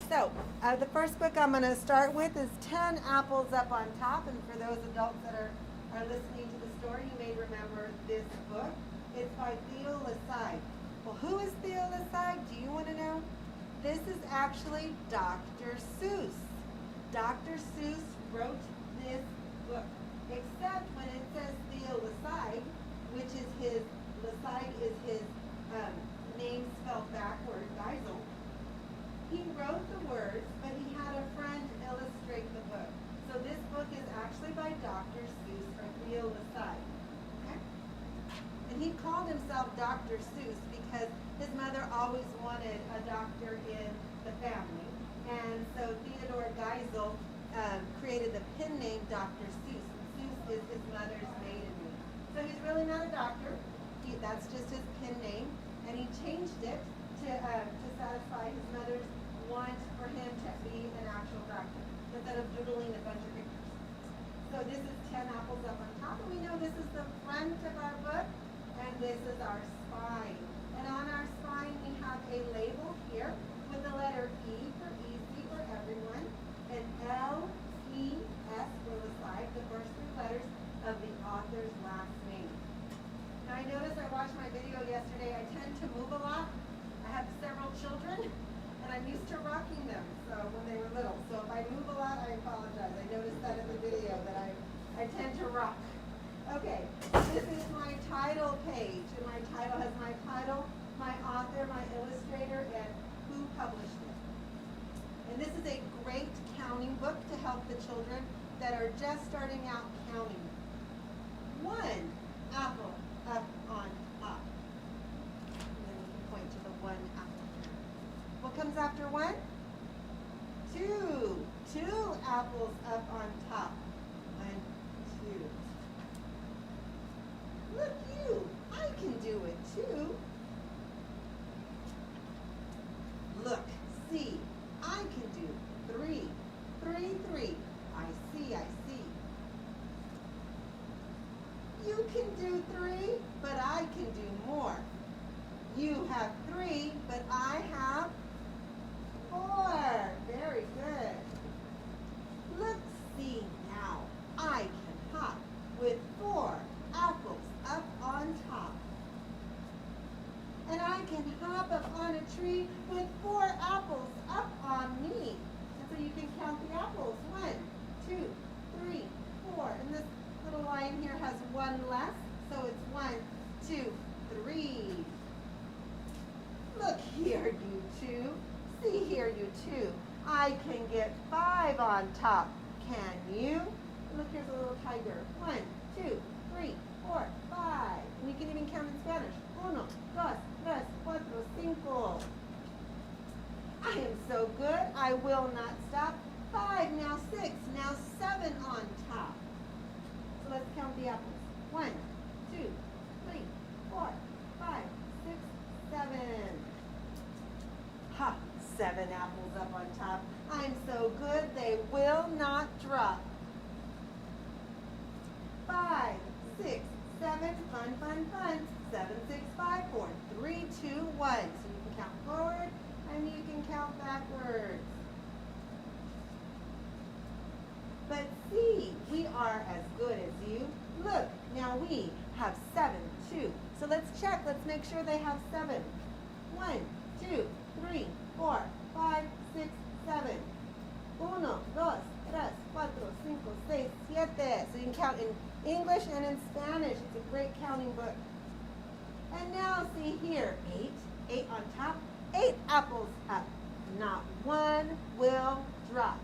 So, the first book I'm going to start with is 10 Apples Up on Top. And for those adults that are listening to the story, you may remember this book. It's by Theo Lesage. Well, who is Theo Lesage? Do you want to know? This is actually Dr. Seuss. Dr. Seuss wrote this book. Except when it says Theo Lesage, which is Lesage is his name spelled backward, Geisel. He wrote the words, but he had a friend illustrate the book. So this book is actually by Dr. Seuss or Theo Lesage. Okay? And he called himself Dr. Seuss because his mother always wanted a doctor in the family. And so Theodore Geisel created the pen name Dr. Seuss. Seuss is his mother's maiden name. So he's really not a doctor. That's just his pen name. And he changed it to satisfy his mother's want for him to be an actual doctor instead of doodling a bunch of pictures. So this is 10 Apples Up on Top, and we know this is the front of our book, and this is our spine. And on our spine we have a label here with the letter E for easy for everyone, and L-E-S for Lesage, the first three letters of the author's last name. Now I noticed I watched my video yesterday. I tend to move a lot. I have several children, and I'm used to rocking them when they were little. So if I move a lot, I apologize. I noticed that in the video that I tend to rock. Okay, this is my title page, and my title has my title, my author, my illustrator, and who published it. And this is a great counting book to help the children that are just starting out counting. 1 apple up on top. And then you can point to the 1 apple. What comes after 1? 2. 2 apples up on top. 1, 2. Look, you. I can do it too. Look, see. I can do 3. 3, 3. I see, I see. You can do 3, but I can do more. You have 3, but I have 4. Very good. Look, see now. I can hop with 4 apples up on top. And I can hop up on a tree with 4 apples up on me. And so you can count the apples. 1, 2, 3, 4. And this little line here has 1 less, so it's 1, 2, 3. Look here, you two. See here, you two. I can get 5 on top. Can you? Look, here's a little tiger. 1, 2, 3, 4, 5. And you can even count in Spanish. 1, 2, 3, 4, 5. I am so good. I will not stop. 5, now 6, now 7 on top. So let's count the apples. 1, 2, 3, 4, 5, 6, 7. Ha! 7 apples up on top. I'm so good, they will not drop. 5, 6, 7, fun, fun, fun. 7, 6, 5, 4, 3, 2, 1. So you can count forward and you can count backwards. But see, we are as good as you. Look, now we have 7 too. So let's check. Let's make sure they have 7. 1, 2, 3, 4, 5, 6, 7. 1, 2, 3, 4, 5, 6, 7. So you can count in English and in Spanish. It's a great counting book. And now see here, 8. 8 on top. 8 apples up. Not 1 will drop.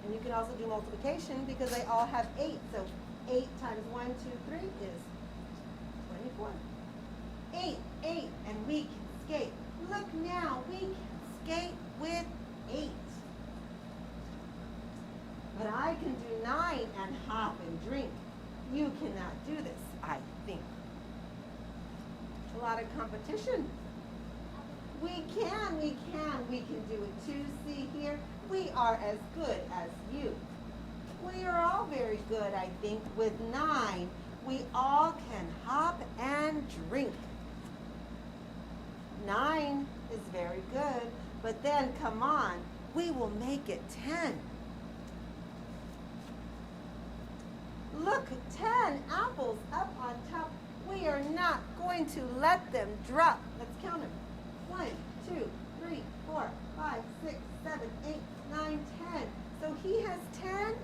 And you can also do multiplication because they all have 8. So 8 times 1, 2, 3 is 24. 8, 8, and we can skate. Look now, we can skate with 8. But I can do 9 and hop and drink. You cannot do this, I think. A lot of competition. We can do it too. See here, we are as good as you. We are all very good, I think. With 9, we all can hop and drink. 9 is very good. But then, come on, we will make it 10. Look, 10 apples up on top. We are not going to let them drop. Let's count them. 1, 2, 3, 4, 5, 6, 7, 8, 9, 10. So he has 10,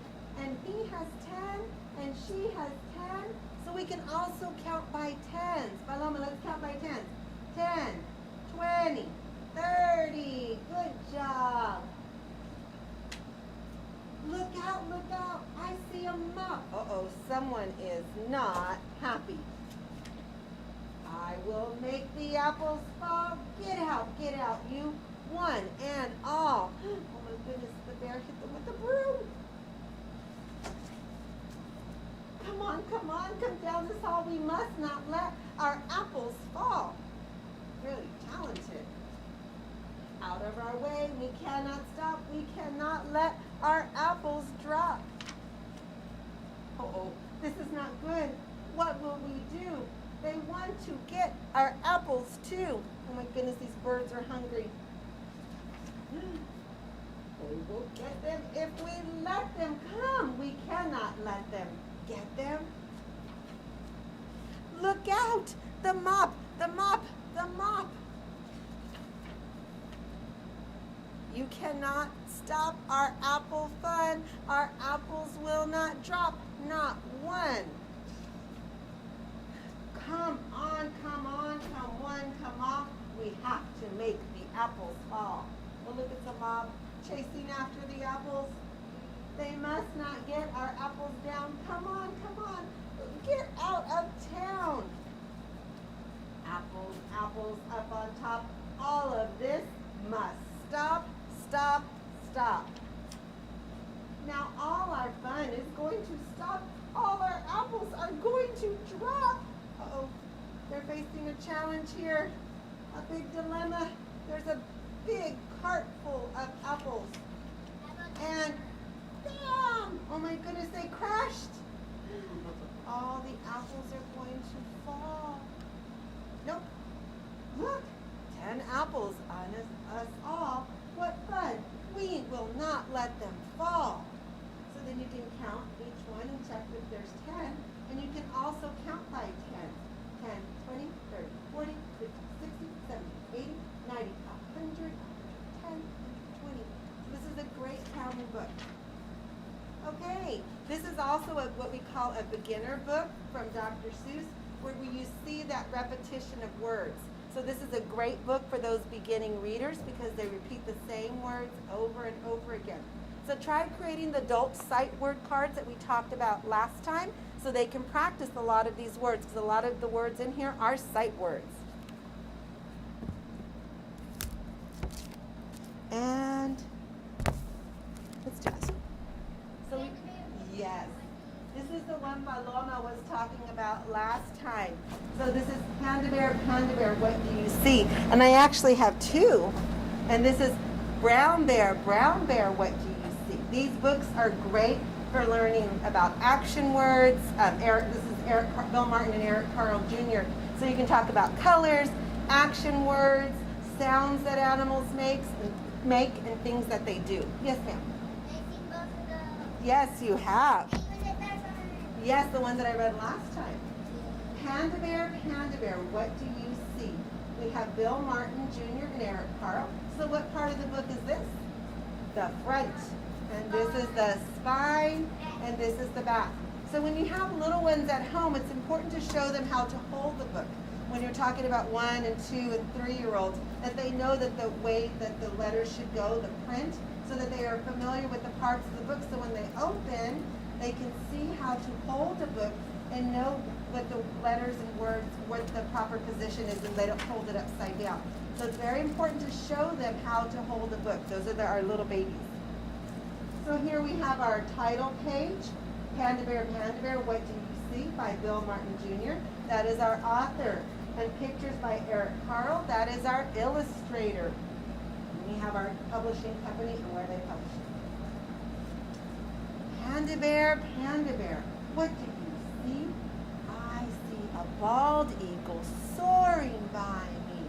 and he has 10, and she has 10. So we can also count by tens. Paloma, let's count by tens. 10, 20, 30. Good job. Look out, look out. I see a mop. Uh-oh, someone is not happy. I will make the apples fall. Get out, you. One and all. Oh my goodness, the bear hit them with the broom. Come on, come down this hall. We must not let our apples fall. Really talented. Out of our way, we cannot stop. We cannot let our apples drop. Uh-oh, this is not good. What will we do? They want to get our apples too. Oh my goodness, these birds are hungry. They will get them if we let them come. We cannot let them get them. Look out! The mop, the mop, the mop. You cannot stop our apple fun. Our apples will not drop, not one. Come on, come on, come one, come off. We have to make the apples fall. Well, look at the mob chasing after the apples. They must not get our apples down. Come on, come on. Get out of town. Apples, apples up on top. All of this must stop, stop, stop. Now all our fun is going to stop. All our apples are going to drop. Uh-oh, they're facing a challenge here. A big dilemma. There's a big cart full of apples. And bam! Oh my goodness, they crashed. All the apples are going to fall. Nope. Look, 10 apples on us all. What fun. We will not let them fall. So then you can count each one and check if there's 10. And you can also count by 10. 10, 20, 30, 40, 50, 60, 70, 80, 90, 100, 110, 120. This is a great counting book. Okay, this is also what we call a beginner book from Dr. Seuss, where you see that repetition of words. So this is a great book for those beginning readers because they repeat the same words over and over again. So try creating the adult sight word cards that we talked about last time so they can practice a lot of these words because a lot of the words in here are sight words. And let's do this. So yes, this is the one Paloma was talking about last time. So this is Panda Bear, what do you see? And I actually have two. And this is Brown Bear, what do you see? These books are great for learning about action words. This is Bill Martin and Eric Carle Jr. So you can talk about colors, action words, sounds that animals make, and things that they do. Yes, ma'am. Yes, you have. Yes, the one that I read last time. Panda Bear, what do you see? We have Bill Martin Jr. and Eric Carle. So what part of the book is this? The front. And this is the spine, and this is the back. So when you have little ones at home, it's important to show them how to hold the book. When you're talking about 1 and 2 and 3-year-olds, that they know that the way that the letters should go, the print, so that they are familiar with the parts of the book. So when they open, they can see how to hold the book and know what the letters and words, what the proper position is, and they don't hold it upside down. So it's very important to show them how to hold the book. Those are our little babies. So here we have our title page, Panda Bear, what do you see? By Bill Martin Jr. That is our author. And pictures by Eric Carle. That is our illustrator. And we have our publishing company and where they publish it. Panda Bear, what do you see? I see a bald eagle soaring by me.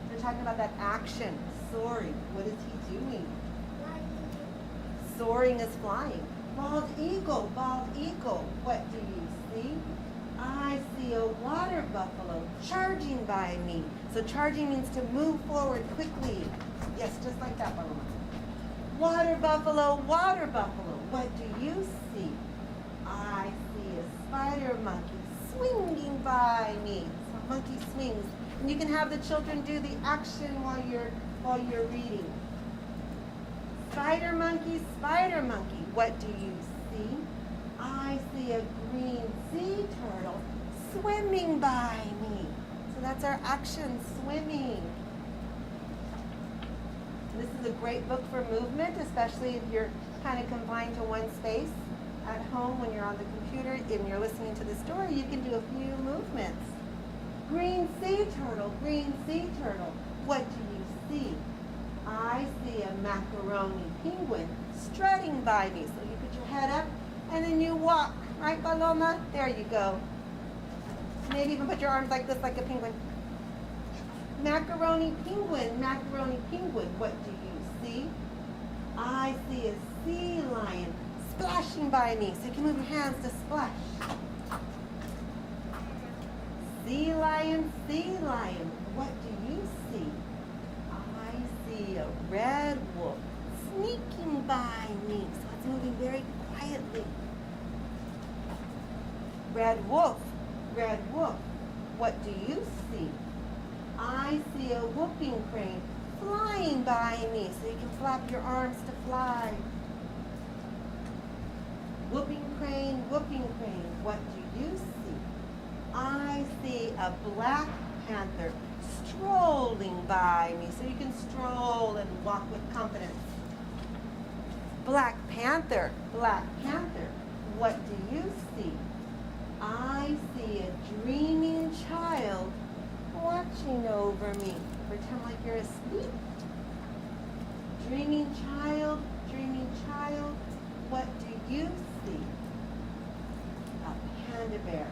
They're talking about that action, soaring. What is he doing? Soaring is flying. Bald eagle, what do you see? I see a water buffalo charging by me. So charging means to move forward quickly. Yes, just like that, Paloma. Water buffalo, what do you see? I see a spider monkey swinging by me. So monkey swings. And you can have the children do the action while you're reading. Spider monkey, what do you see? I see a green sea turtle swimming by me. So that's our action, swimming. This is a great book for movement, especially if you're kind of confined to one space. At home, when you're on the computer and you're listening to the story, you can do a few movements. Green sea turtle, what do you see? I see a macaroni penguin strutting by me. So you put your head up and then you walk. Right, Paloma? There you go. Maybe even put your arms like this, like a penguin. Macaroni penguin, what do you see? I see a sea lion splashing by me. So you can move your hands to splash. Sea lion, what do you see? I see a red wolf sneaking by me. So it's moving very quietly. Red wolf, what do you see? I see a whooping crane flying by me. So you can flap your arms to fly. Whooping crane, what do you see? I see a black panther strolling by me. So you can stroll and walk with confidence. Black panther, what do you see? I see a dreaming child watching over me. Pretend like you're asleep. Dreaming child, what do you see? A panda bear,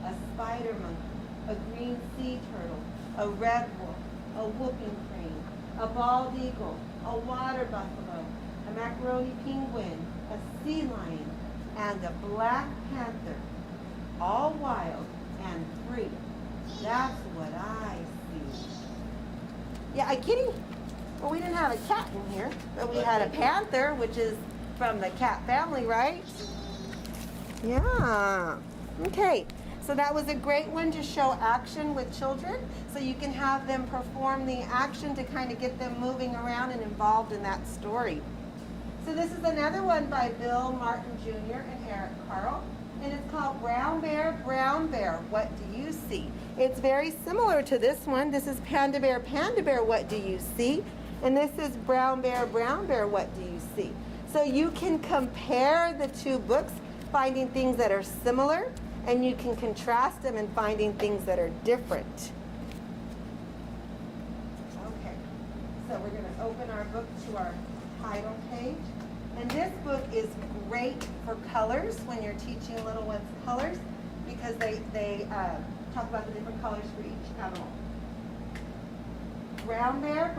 a spider monkey, a green sea turtle, a red wolf, a whooping crane, a bald eagle, a water buffalo, a macaroni penguin, a sea lion, and a black panther, all wild and free. That's what I see. Yeah, I'm kidding. Well, we didn't have a cat in here, but we had a panther, which is from the cat family, right? Yeah. Okay. So that was a great one to show action with children. So you can have them perform the action to kind of get them moving around and involved in that story. So this is another one by Bill Martin Jr. and Eric Carle. And it's called Brown Bear, what do you see? It's very similar to this one. This is Panda Bear, what do you see? And this is Brown Bear, what do you see? So you can compare the two books, finding things that are similar, and you can contrast them and finding things that are different. Okay, so we're going to open our book to our title page. And this book is great for colors when you're teaching little ones colors, because they talk about the different colors for each animal. Brown Bear,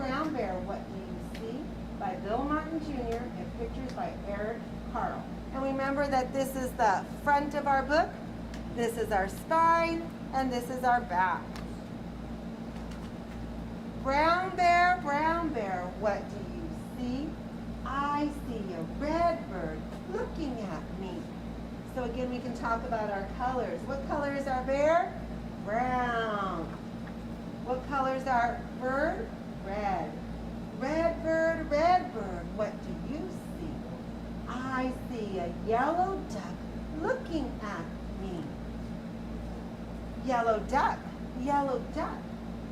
what do you see? By Bill Martin Jr. and pictures by Eric Carle. And remember that this is the front of our book, this is our spine, and this is our back. Brown Bear, what do you see? I see a red bird looking at me. So again, we can talk about our colors. What color is our bear? Brown. What color is our bird? Red. Red bird, what do you see? I see a yellow duck looking at me. Yellow duck,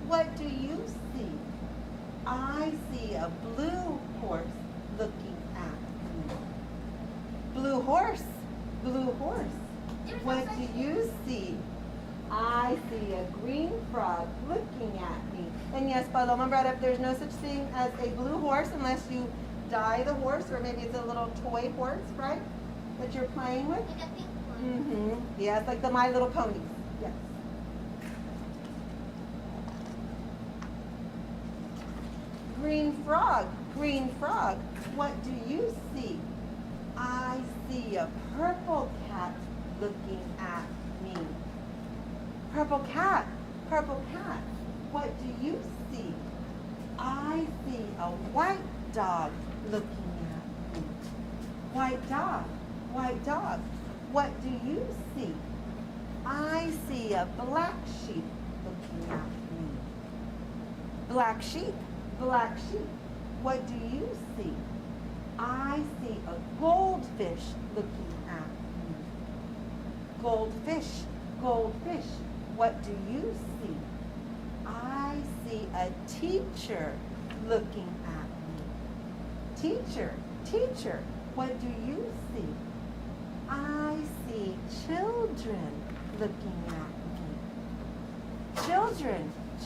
what do you see? I see a blue horse looking at me. Blue horse, what do you see? I see a green frog looking at me. And yes, Paloma brought up there's no such thing as a blue horse unless you dye the horse, or maybe it's a little toy horse, right? That you're playing with. Like a pink one. Yeah, it's like the My Little Ponies. Yes. Green frog, what do you see? I see a purple cat looking at me. Purple cat, what do you see? I see a white dog looking at me. White dog, what do you see? I see a black sheep looking at me. Black sheep, what do you see? I see a goldfish looking at me. Goldfish, what do you see? I see a teacher looking at me. Teacher, what do you see? I see children looking at me.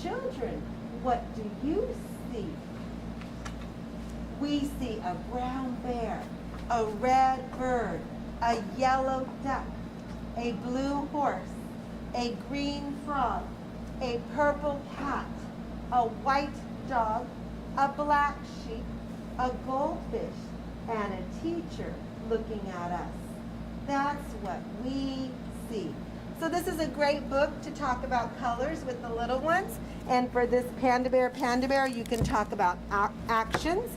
Children, what do you see? We see a brown bear, a red bird, a yellow duck, a blue horse, a green frog, a purple cat, a white dog, a black sheep, a goldfish, and a teacher looking at us. That's what we see. So this is a great book to talk about colors with the little ones. And for this Panda Bear, you can talk about actions.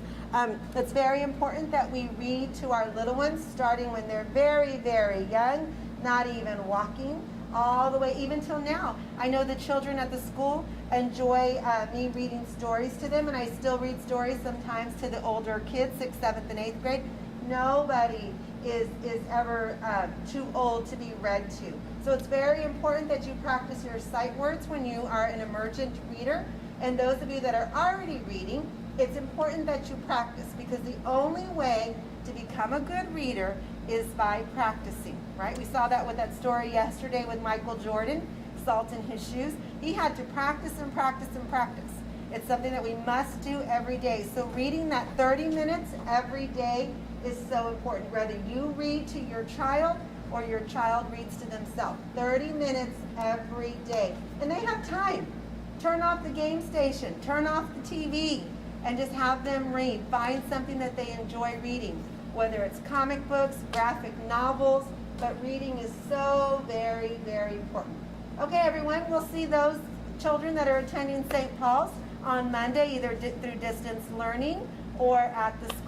It's very important that we read to our little ones starting when they're very, very young, not even walking, all the way even till now. I know the children at the school enjoy me reading stories to them, and I still read stories sometimes to the older kids, 6th, 7th, and 8th grade. Nobody is ever too old to be read to. So it's very important that you practice your sight words when you are an emergent reader. And those of you that are already reading, it's important that you practice, because the only way to become a good reader is by practicing, right? We saw that with that story yesterday with Michael Jordan, salt in his shoes. He had to practice and practice and practice. It's something that we must do every day. So reading that 30 minutes every day is so important, whether you read to your child or your child reads to themselves. 30 minutes every day. And they have time. Turn off the game station, turn off the TV, and just have them read. Find something that they enjoy reading, whether it's comic books, graphic novels, but reading is so very, very important. Okay, everyone, we'll see those children that are attending St. Paul's on Monday, either through distance learning or at the school.